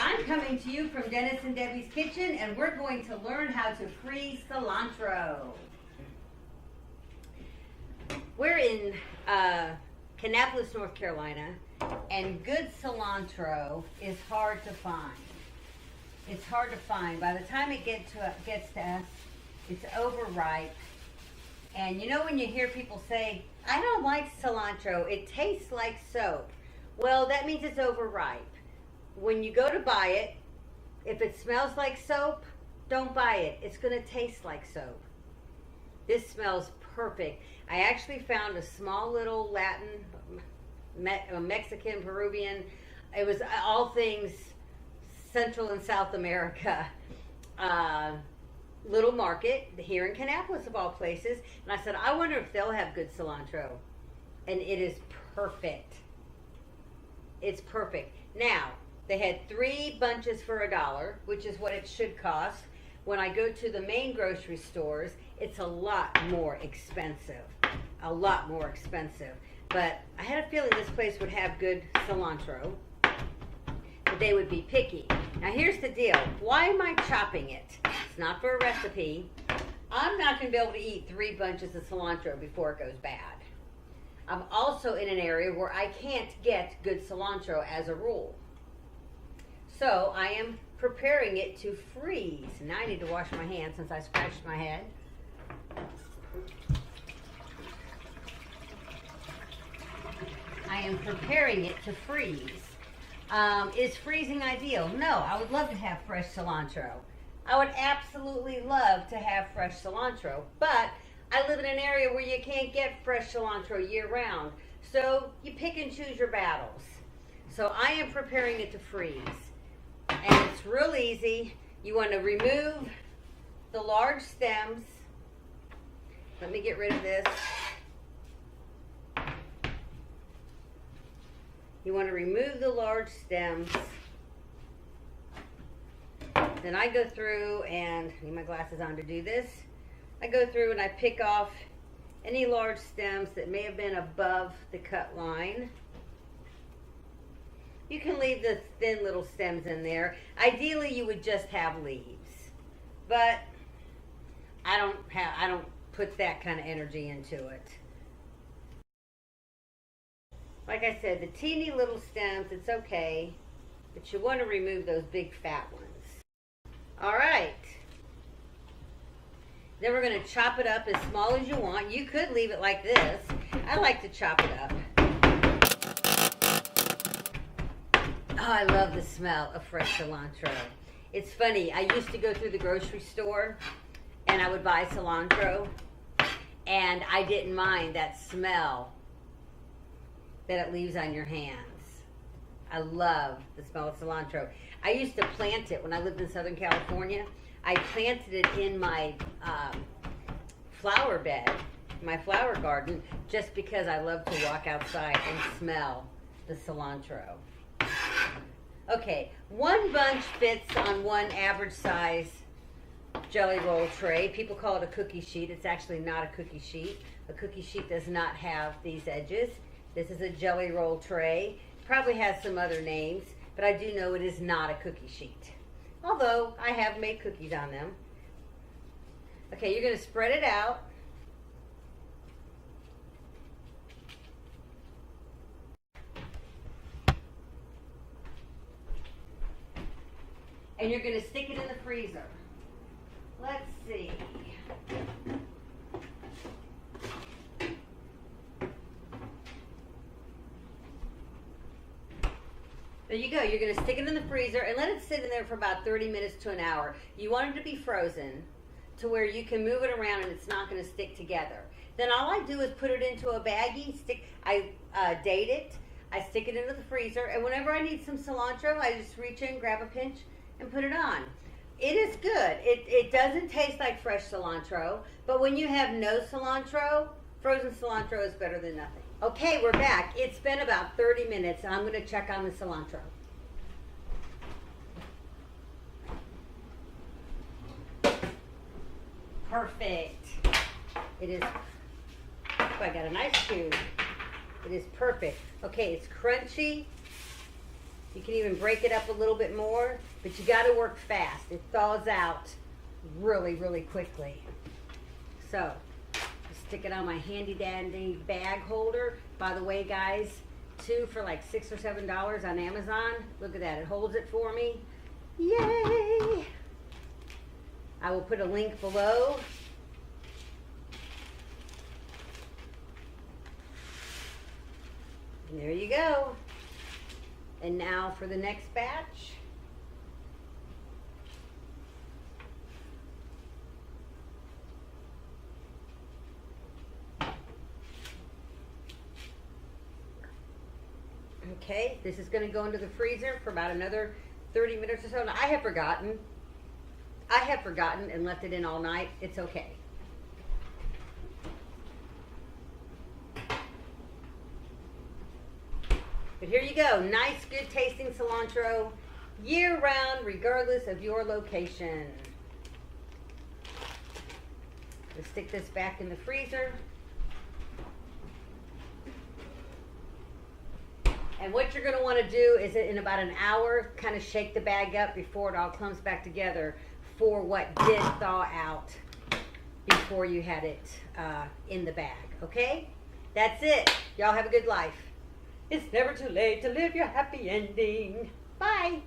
I'm coming to you from Dennis and Debbie's Kitchen, and we're going to learn how to freeze cilantro. We're in Kannapolis, North Carolina, and good cilantro is hard to find. It's hard to find. By the time it gets to us, it's overripe. And you know when you hear people say, I don't like cilantro, it tastes like soap. Well, that means it's overripe. When you go to buy it, if it smells like soap, don't buy it. It's going to taste like soap. This smells perfect. I actually found a small little Latin, Mexican, Peruvian, it was all things Central and South America, little market here in Kannapolis of all places. And I said, I wonder if they'll have good cilantro. And it is perfect. It's perfect. Now, they had 3 bunches for $1, which is what it should cost. When I go to the main grocery stores, it's a lot more expensive. A lot more expensive. But I had a feeling this place would have good cilantro. But they would be picky. Now here's the deal. Why am I chopping it? It's not for a recipe. I'm not going to be able to eat 3 bunches of cilantro before it goes bad. I'm also in an area where I can't get good cilantro as a rule. So I am preparing it to freeze. Now I need to wash my hands since I scratched my head. I am preparing it to freeze. Is freezing ideal? No, I would love to have fresh cilantro. I would absolutely love to have fresh cilantro, but I live in an area where you can't get fresh cilantro year round. So you pick and choose your battles. So I am preparing it to freeze. And it's real easy. You want to remove the large stems. Let me get rid of this. You want to remove the large stems. Then I go through and, I need my glasses on to do this. I go through and I pick off any large stems that may have been above the cut line. You can leave the thin little stems in there. Ideally, you would just have leaves. But I don't put that kind of energy into it. Like I said, the teeny little stems, it's okay, but you want to remove those big fat ones. All right. Then we're going to chop it up as small as you want. You could leave it like this. I like to chop it up. Oh, I love the smell of fresh cilantro. It's funny, I used to go through the grocery store and I would buy cilantro and I didn't mind that smell that it leaves on your hands. I love the smell of cilantro. I used to plant it when I lived in Southern California. I planted it in my flower bed, my flower garden, just because I love to walk outside and smell the cilantro. Okay, 1 bunch fits on 1 average size jelly roll tray. People call it a cookie sheet. It's actually not a cookie sheet. A cookie sheet does not have these edges. This is a jelly roll tray. Probably has some other names, but I do know it is not a cookie sheet. Although I have made cookies on them. Okay, you're going to spread it out. And you're going to stick it in the freezer. Let's see. There you go. You're going to stick it in the freezer and let it sit in there for about 30 minutes to an hour. You want it to be frozen to where you can move it around and it's not going to stick together. Then all I do is put it into a baggie. I date it. I stick it into the freezer, and whenever I need some cilantro, I just reach in, grab a pinch, and put it on. It is good. It doesn't taste like fresh cilantro, but when you have no cilantro, frozen cilantro is better than nothing. Okay, we're back. It's been about 30 minutes, and I'm going to check on the cilantro. Perfect. It is, oh, I got a nice cube. It is perfect. Okay, it's crunchy. You can even break it up a little bit more, but you got to work fast. It thaws out really, really quickly. So, stick it on my handy dandy bag holder. By the way, guys, 2 for like $6 or $7 on Amazon. Look at that, it holds it for me. Yay! I will put a link below. And there you go. And now for the next batch. Okay, this is going to go into the freezer for about another 30 minutes or so. Now, I have forgotten and left it in all night. It's okay. But here you go. Nice, good tasting cilantro year round, regardless of your location. Let's stick this back in the freezer. And what you're going to want to do is in about an hour, kind of shake the bag up before it all clumps back together for what did thaw out before you had it in the bag. Okay? That's it. Y'all have a good life. It's never too late to live your happy ending. Bye.